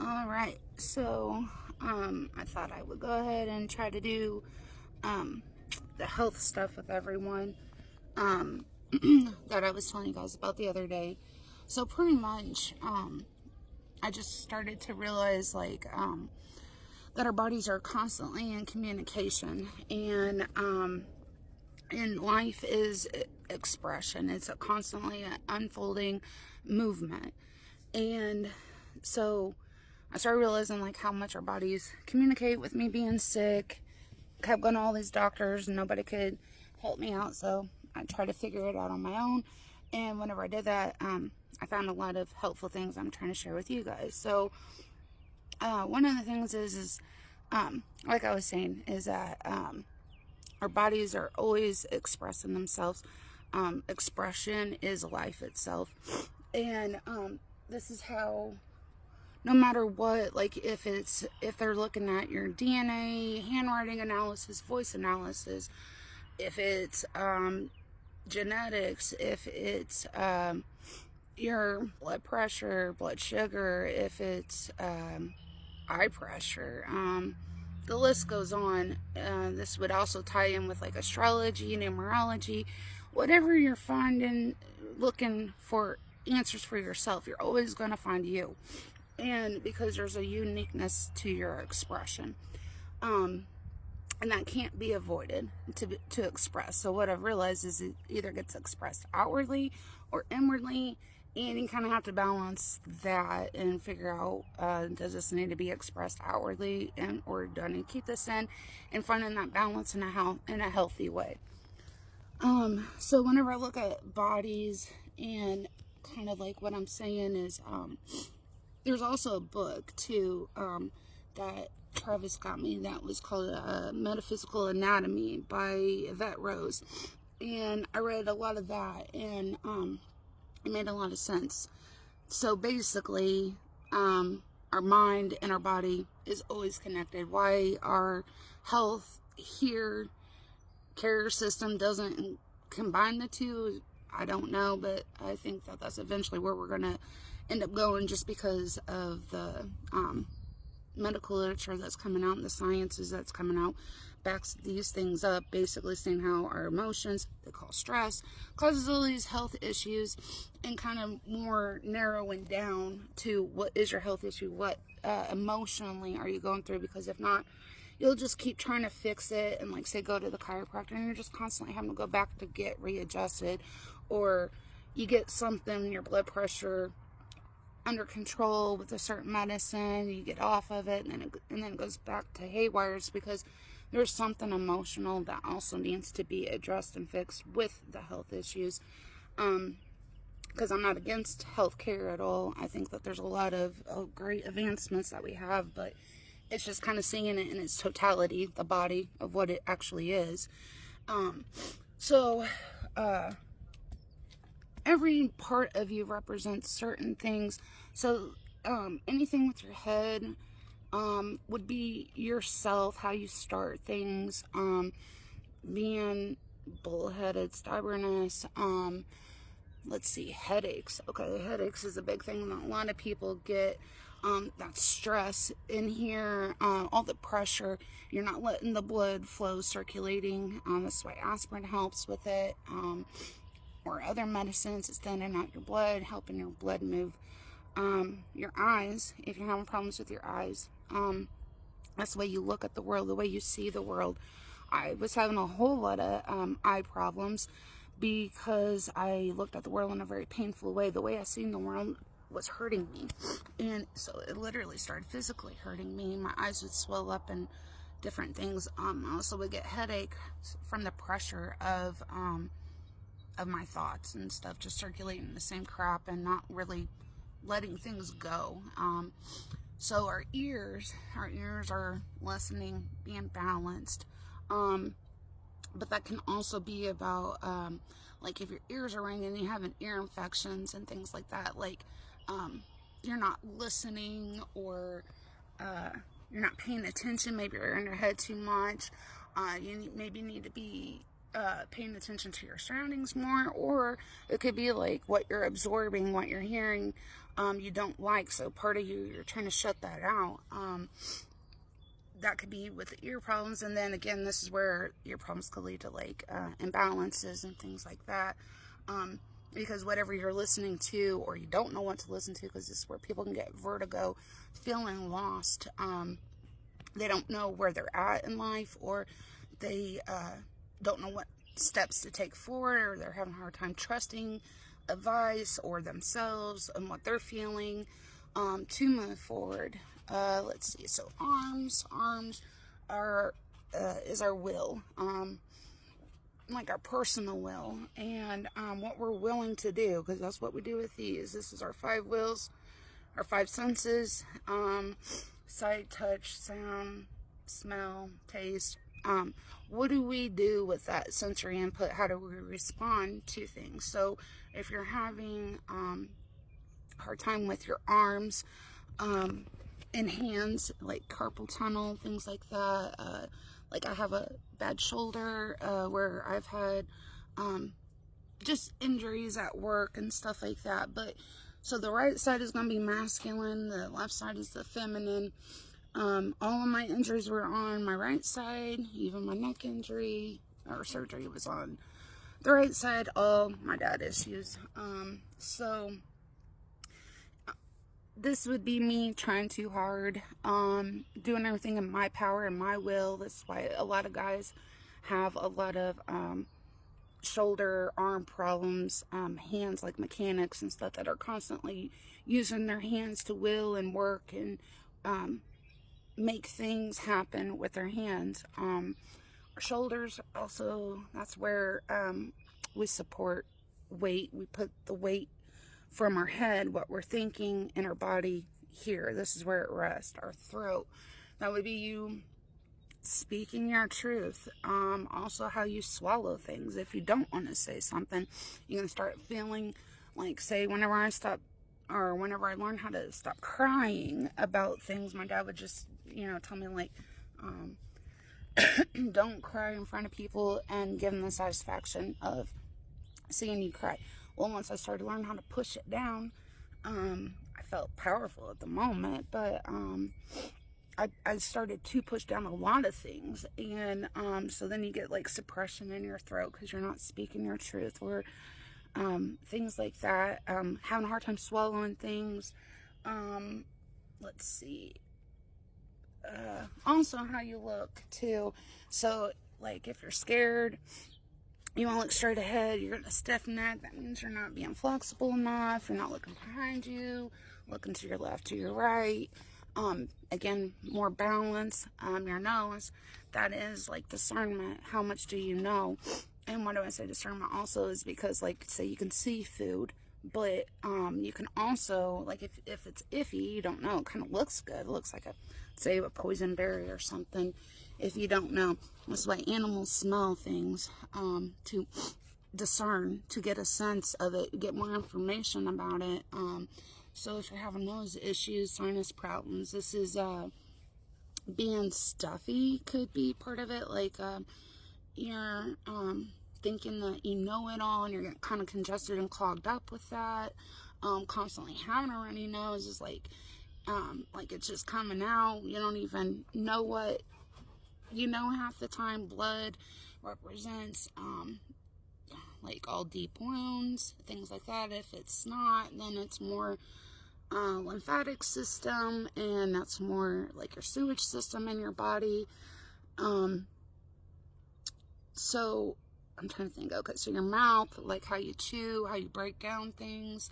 All right, so I thought I would go ahead and try to do um, the health stuff with everyone um, that I was telling you guys about the other day. So pretty much, I just started to realize that our bodies are constantly in communication, and life is expression. It's a constantly unfolding movement, and so I started realizing how much our bodies communicate with me being sick. Kept going to all these doctors and nobody could help me out, so I tried to figure it out on my own. And whenever I did that, I found a lot of helpful things I'm trying to share with you guys. So one of the things is like I was saying, is that our bodies are always expressing themselves. Expression is life itself, and this is how, no matter what, if they're looking at your DNA, handwriting analysis, voice analysis, if it's genetics, if it's your blood pressure, blood sugar, if it's eye pressure, the list goes on. This would also tie in with astrology, numerology, whatever you're finding, looking for answers for yourself, you're always going to find you. And because there's a uniqueness to your expression, and that can't be avoided to express. So what I've realized is it either gets expressed outwardly or inwardly, and you kind of have to balance that and figure out, does this need to be expressed outwardly, or do I need to keep this in, and finding that balance in a healthy way. So whenever I look at bodies, and kind of what I'm saying is, there's also a book too that Travis got me that was called Metaphysical Anatomy by Yvette Rose, and I read a lot of that, and it made a lot of sense. So basically, our mind and our body is always connected. Why our health care system doesn't combine the two, I don't know, but I think that that's eventually where we're gonna end up going, just because of the medical literature that's coming out and the sciences that's coming out backs these things up, basically saying how our emotions, they call stress, causes all these health issues, and kind of more narrowing down to what is your health issue, what emotionally are you going through, because if not, you'll just keep trying to fix it, and say go to the chiropractor, and you're just constantly having to go back to get readjusted, or you get something, your blood pressure under control with a certain medicine, you get off of it, and then it goes back to haywires, because there's something emotional that also needs to be addressed and fixed with the health issues. Because I'm not against healthcare at all. I think that there's a lot of great advancements that we have, but it's just kind of seeing it in its totality, the body of what it actually is. So every part of you represents certain things. So anything with your head would be yourself, how you start things, being bullheaded, stubbornness, let's see, headaches. Okay, headaches is a big thing that a lot of people get. That stress in here, all the pressure, you're not letting the blood flow circulating. That's why aspirin helps with it, or other medicines. It's thinning out your blood, helping your blood move. Your eyes, if you're having problems with your eyes, that's the way you look at the world, the way you see the world. I was having a whole lot of eye problems because I looked at the world in a very painful way. The way I seen the world was hurting me, and so it literally started physically hurting me. My eyes would swell up and different things. I also would get headache from the pressure of my thoughts and stuff, just circulating the same crap and not really letting things go. So our ears are listening, being balanced. But that can also be about, if your ears are ringing and you're having ear infections and things like that, you're not listening, or you're not paying attention. Maybe you're in your head too much. You maybe need to be paying attention to your surroundings more, or it could be what you're absorbing, what you're hearing, you don't like. So part of you, you're trying to shut that out. That could be with ear problems. And then again, this is where ear problems could lead to like imbalances and things like that. Because whatever you're listening to, or you don't know what to listen to, because this is where people can get vertigo, feeling lost. They don't know where they're at in life, or they don't know what steps to take forward, or they're having a hard time trusting advice or themselves and what they're feeling to move forward. Let's see. So arms are is our will, like our personal will, and what we're willing to do, because that's what we do with these. This is our 5 wills, our 5 senses: sight, touch, sound, smell, taste. What do we do with that sensory input? How do we respond to things? So if you're having a hard time with your arms and hands, like carpal tunnel, things like that, like I have a bad shoulder where I've had just injuries at work and stuff like that. But so the right side is going to be masculine, the left side is the feminine. All of my injuries were on my right side. Even my neck injury or surgery was on the right side. All my dad issues. So this would be me trying too hard, doing everything in my power and my will. That's why a lot of guys have a lot of shoulder, arm problems, hands, like mechanics and stuff, that are constantly using their hands to will and work and make things happen with their hands. Our shoulders also, that's where we support weight. We put the weight from our head, what we're thinking, in our body here. This is where it rests. Our throat, that would be you speaking your truth. Also how you swallow things. If you don't want to say something, you're going to start feeling like, say, whenever I learned how to stop crying about things, my dad would just, tell me like, don't cry in front of people, and give them the satisfaction of seeing you cry. Well, once I started learning how to push it down, I felt powerful at the moment, but I started to push down a lot of things, and so then you get like suppression in your throat because you're not speaking your truth, or things like that. Having a hard time swallowing things. Let's see. Also how you look too. So like if you're scared, you want to look straight ahead, you're going to stiffen that. That means you're not being flexible enough. You're not looking behind you, looking to your left, to your right. Again, more balance. Your nose, that is like discernment. How much do you know? And why do I say discernment also is because, like, say you can see food, but you can also, like, if it's iffy, you don't know, it kind of looks good. It looks like say a poison berry or something. If you don't know, that's why animals smell things, to discern, to get a sense of it, get more information about it. So if you're having those issues, sinus problems, this is being stuffy could be part of it. Like you're thinking that you know it all, and you're getting kind of congested and clogged up with that. Constantly having a runny nose is like it's just coming out. You don't even know what, half the time. Blood represents like all deep wounds, things like that. If it's not, then it's more lymphatic system, and that's more like your sewage system in your body. So I'm trying to think. Okay, so your mouth, like how you chew, how you break down things.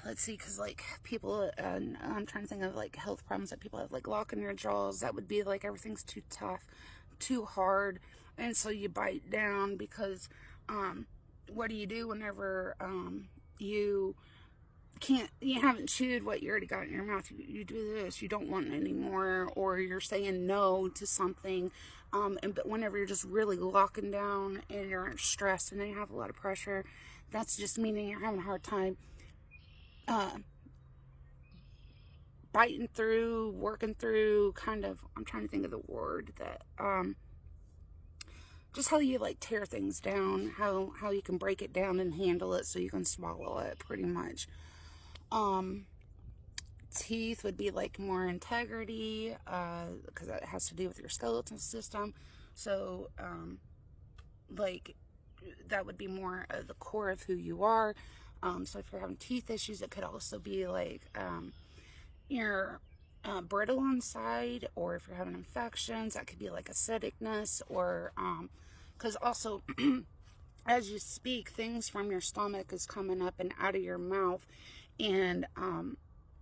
Let's see, because like people, I'm trying to think of like health problems that people have, like locking your jaws. That would be like everything's too tough, too hard, and so you bite down because what do you do whenever you haven't chewed what you already got in your mouth? You do this, you don't want it anymore, or you're saying no to something. But whenever you're just really locking down and you're stressed and then you have a lot of pressure, that's just meaning you're having a hard time biting through, working through, kind of, I'm trying to think of the word that, just how you like tear things down, how you can break it down and handle it so you can swallow it, pretty much. Teeth would be like more integrity, because that has to do with your skeletal system. So like that would be more of the core of who you are. So if you're having teeth issues, it could also be like you're brittle inside, or if you're having infections, that could be like acidicness, or because also as you speak, things from your stomach is coming up and out of your mouth, and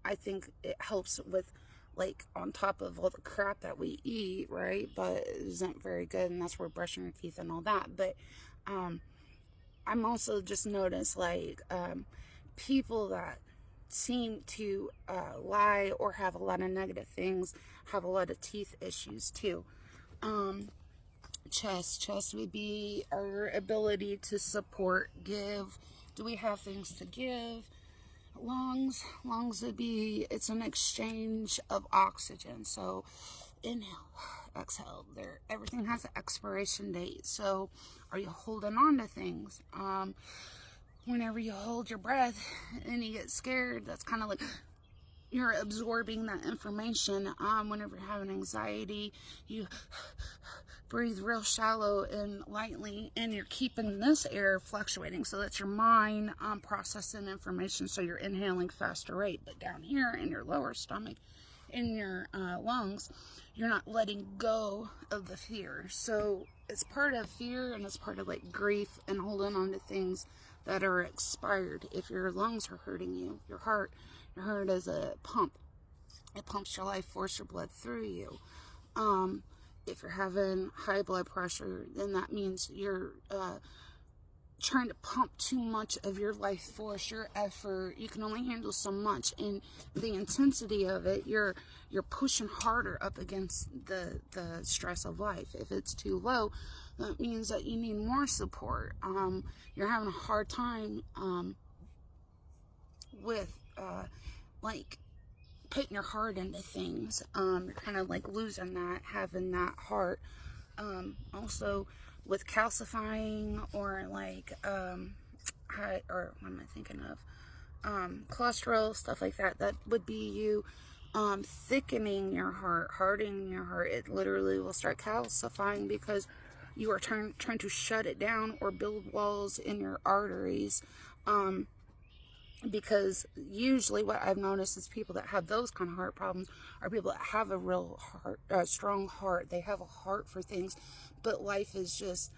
I think it helps with, like, on top of all the crap that we eat, right? But it isn't very good, and that's where brushing your teeth and all that. But I'm also just noticed, like, people that seem to lie or have a lot of negative things have a lot of teeth issues too. Chest would be our ability to support, give. Do we have things to give? Lungs would be, it's an exchange of oxygen. So inhale, exhale. There, everything has an expiration date. So are you holding on to things? Whenever you hold your breath and you get scared, that's kind of like you're absorbing that information. Whenever you're having anxiety, you breathe real shallow and lightly, and you're keeping this air fluctuating, so that's your mind processing information. So you're inhaling faster rate, but down here in your lower stomach, in your lungs, you're not letting go of the fear. So it's part of fear, and it's part of like grief and holding on to things that are expired. If your lungs are hurting you, your heart is a pump. It pumps your life force, your blood through you. If you're having high blood pressure, then that means you're trying to pump too much of your life force, your effort. You can only handle so much, and the intensity of it, you're pushing harder up against the stress of life. If it's too low, that means that you need more support. You're having a hard time with like putting your heart into things. You're kind of like losing that, having that heart. Also with calcifying, or like high, or what am I thinking of? Cholesterol, stuff like that. That would be you thickening your heart, hardening your heart. It literally will start calcifying because you are trying to shut it down or build walls in your arteries. Because usually what I've noticed is people that have those kind of heart problems are people that have a real heart, strong heart. They have a heart for things, but life has just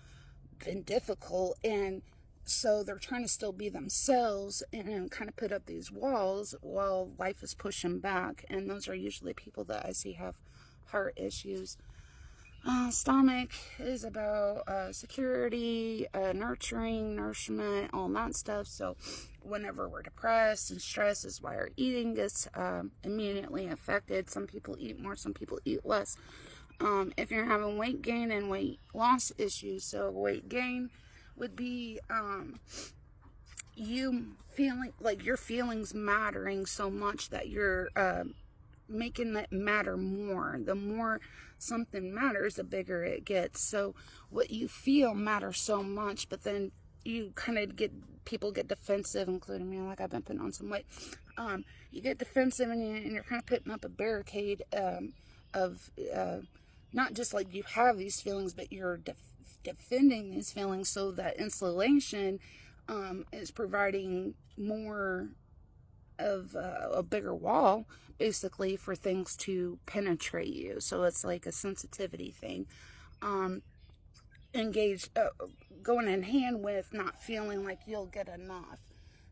been difficult, and so they're trying to still be themselves and kind of put up these walls while life is pushing back. And those are usually people that I see have heart issues. Stomach is about security, nurturing, nourishment, all that stuff. So whenever we're depressed and stressed is why our eating gets immediately affected. Some people eat more, some people eat less. If you're having weight gain and weight loss issues, so weight gain would be you feeling like your feelings mattering so much that you're making that matter more. The more something matters, the bigger it gets. So what you feel matters so much, but then you kind of people get defensive, including me. Like, I've been putting on some weight. You get defensive, and you're kind of putting up a barricade of not just like you have these feelings, but you're defending these feelings, so that insulation is providing more of a bigger wall, basically, for things to penetrate you. So it's like a sensitivity thing. Going in hand with not feeling like you'll get enough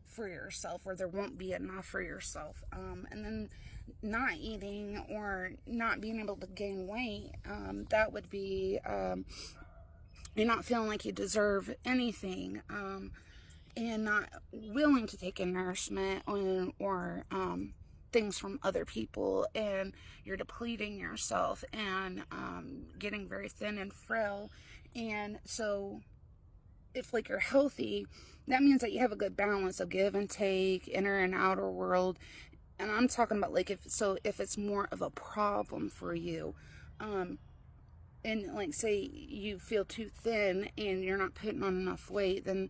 for yourself, or there won't be enough for yourself. And then not eating or not being able to gain weight, that would be you're not feeling like you deserve anything, and not willing to take in nourishment or things from other people, and you're depleting yourself and getting very thin and frail. And so if like you're healthy, that means that you have a good balance of give and take, inner and outer world. And I'm talking about like if it's more of a problem for you, and like say you feel too thin and you're not putting on enough weight, then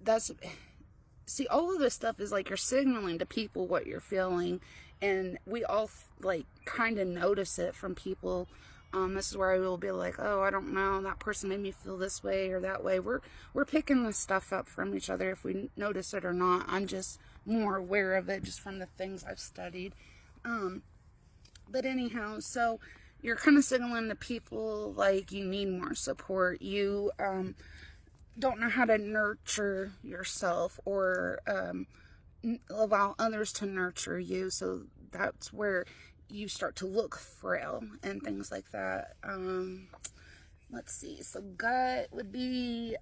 that's, see, all of this stuff is like you're signaling to people what you're feeling, and we all like kind of notice it from people. This is where I will be like, oh, I don't know, that person made me feel this way or that way. We're picking this stuff up from each other if we notice it or not. I'm just more aware of it just from the things I've studied. But anyhow, so you're kind of signaling to people like you need more support. You don't know how to nurture yourself or allow others to nurture you. So that's where you start to look frail and things like that. Let's see. So gut would be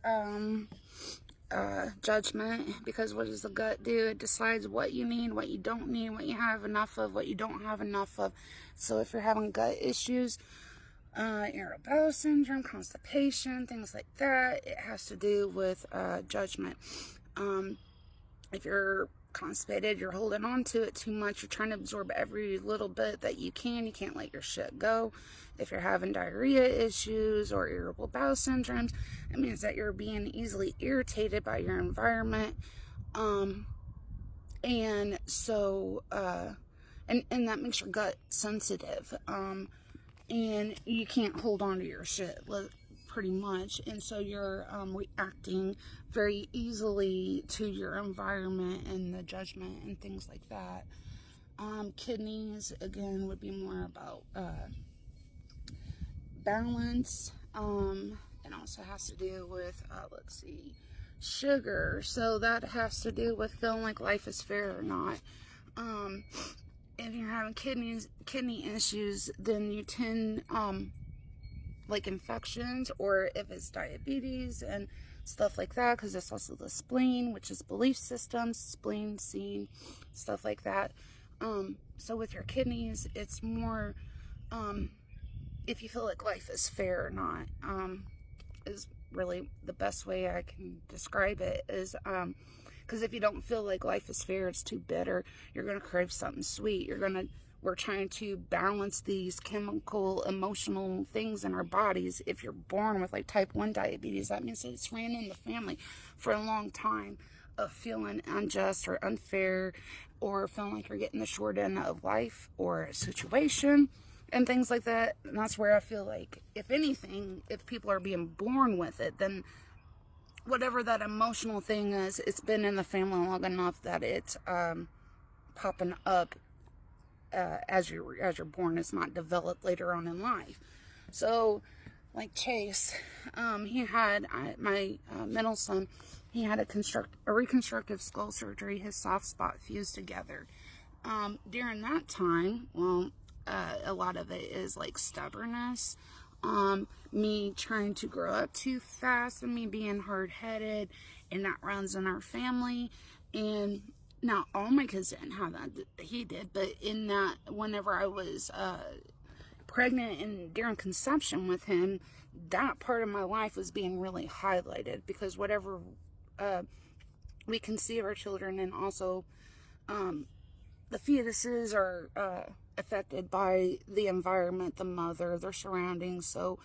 judgment, because what does the gut do? It decides what you need, what you don't need, what you have enough of, what you don't have enough of. So if you're having gut issues, irritable bowel syndrome, constipation, things like that, it has to do with judgment. If you're constipated, you're holding on to it too much, you're trying to absorb every little bit that you can't let your shit go. If you're having diarrhea issues or irritable bowel syndromes, it means that you're being easily irritated by your environment. And so and that makes your gut sensitive, and you can't hold on to your shit pretty much, and so you're reacting very easily to your environment and the judgment and things like that. Kidneys, again, would be more about balance. It also has to do with let's see, sugar. So that has to do with feeling like life is fair or not. If you're having kidney issues, then you tend like infections, or if it's diabetes and stuff like that, because it's also the spleen, which is belief systems, spleen, scene, stuff like that. So with your kidneys, it's more if you feel like life is fair or not, is really the best way I can describe it. Is because if you don't feel like life is fair, it's too bitter, you're going to crave something sweet. We're trying to balance these chemical, emotional things in our bodies. If you're born with like type 1 diabetes, that means that it's ran in the family for a long time, of feeling unjust or unfair, or feeling like you're getting the short end of life or a situation and things like that. And that's where I feel like, if anything, if people are being born with it, then whatever that emotional thing is, it's been in the family long enough that it's popping up as you're born. It's not developed later on in life. So like Chase, he had my middle son, he had a reconstructive skull surgery. His soft spot fused together. During that time, well, a lot of it is like stubbornness, me trying to grow up too fast, and me being hard-headed, and that runs in our family. And not all my kids didn't have that, he did, but in that, whenever I was pregnant and during conception with him, that part of my life was being really highlighted, because whatever we conceive our children, and also the fetuses are affected by the environment, the mother, their surroundings. So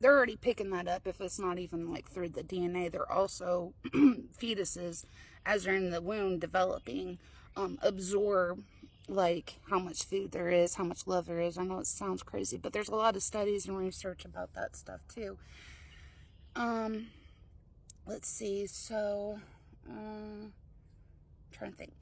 they're already picking that up. If it's not even like through the DNA, they're also fetuses, as they're in the womb developing, absorb like how much food there is, how much love there is. I know it sounds crazy, but there's a lot of studies and research about that stuff too. Let's see. So trying to think.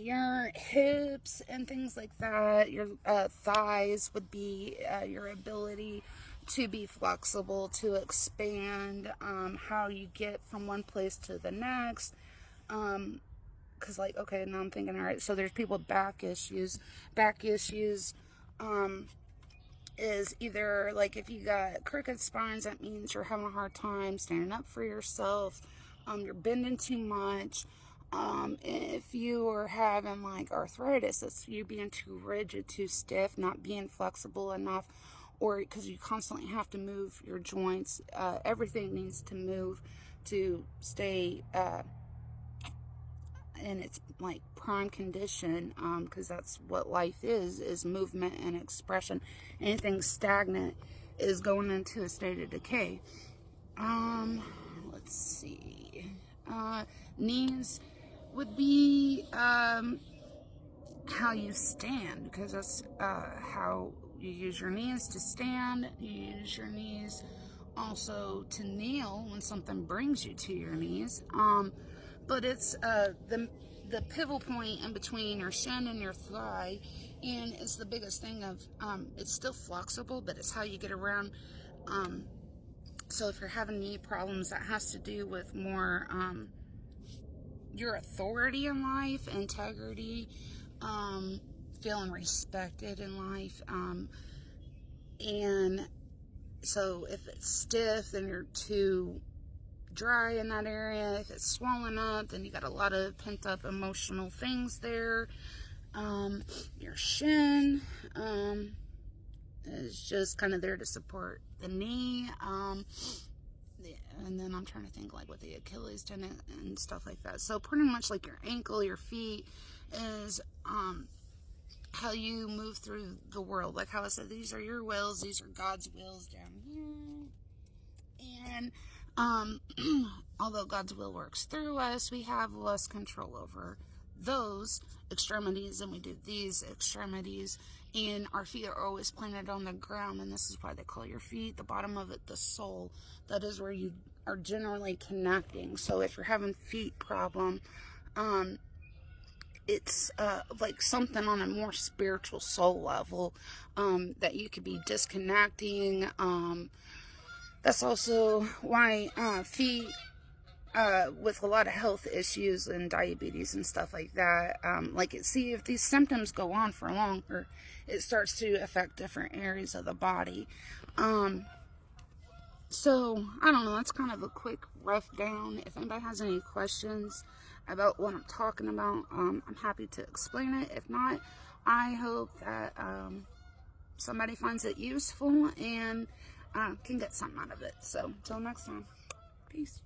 Your hips and things like that, your thighs would be your ability to be flexible, to expand, how you get from one place to the next. Because like, okay, now I'm thinking, all right, so there's people with back issues. Back issues is either like, if you got crooked spines, that means you're having a hard time standing up for yourself. You're bending too much. If you are having like arthritis, that's you being too rigid, too stiff, not being flexible enough, or because you constantly have to move your joints. Everything needs to move to stay in its like prime condition, because that's what life is movement and expression. Anything stagnant is going into a state of decay. Let's see. Knees would be how you stand, because that's how you use your knees to stand. You use your knees also to kneel when something brings you to your knees. But it's the pivot point in between your shin and your thigh, and it's the biggest thing of it's still flexible, but it's how you get around. So if you're having knee problems, that has to do with more your authority in life, integrity, feeling respected in life, and so if it's stiff, then you're too dry in that area. If it's swollen up, then you got a lot of pent up emotional things there. Your shin is just kind of there to support the knee. And then I'm trying to think like with the Achilles tendon and stuff like that. So pretty much like your ankle, your feet is how you move through the world. Like how I said, these are your wills, these are God's wills down here. And although God's will works through us, we have less control over those extremities than we do these extremities. And our feet are always planted on the ground, and this is why they call your feet, the bottom of it, the sole. That is where you are generally connecting. So if you're having feet problem, it's like something on a more spiritual soul level that you could be disconnecting. That's also why feet with a lot of health issues and diabetes and stuff like that, see, if these symptoms go on for longer, it starts to affect different areas of the body. So I don't know, that's kind of a quick rough down. If anybody has any questions about what I'm talking about, I'm happy to explain it. If not, I hope that somebody finds it useful and can get something out of it. So until next time, peace.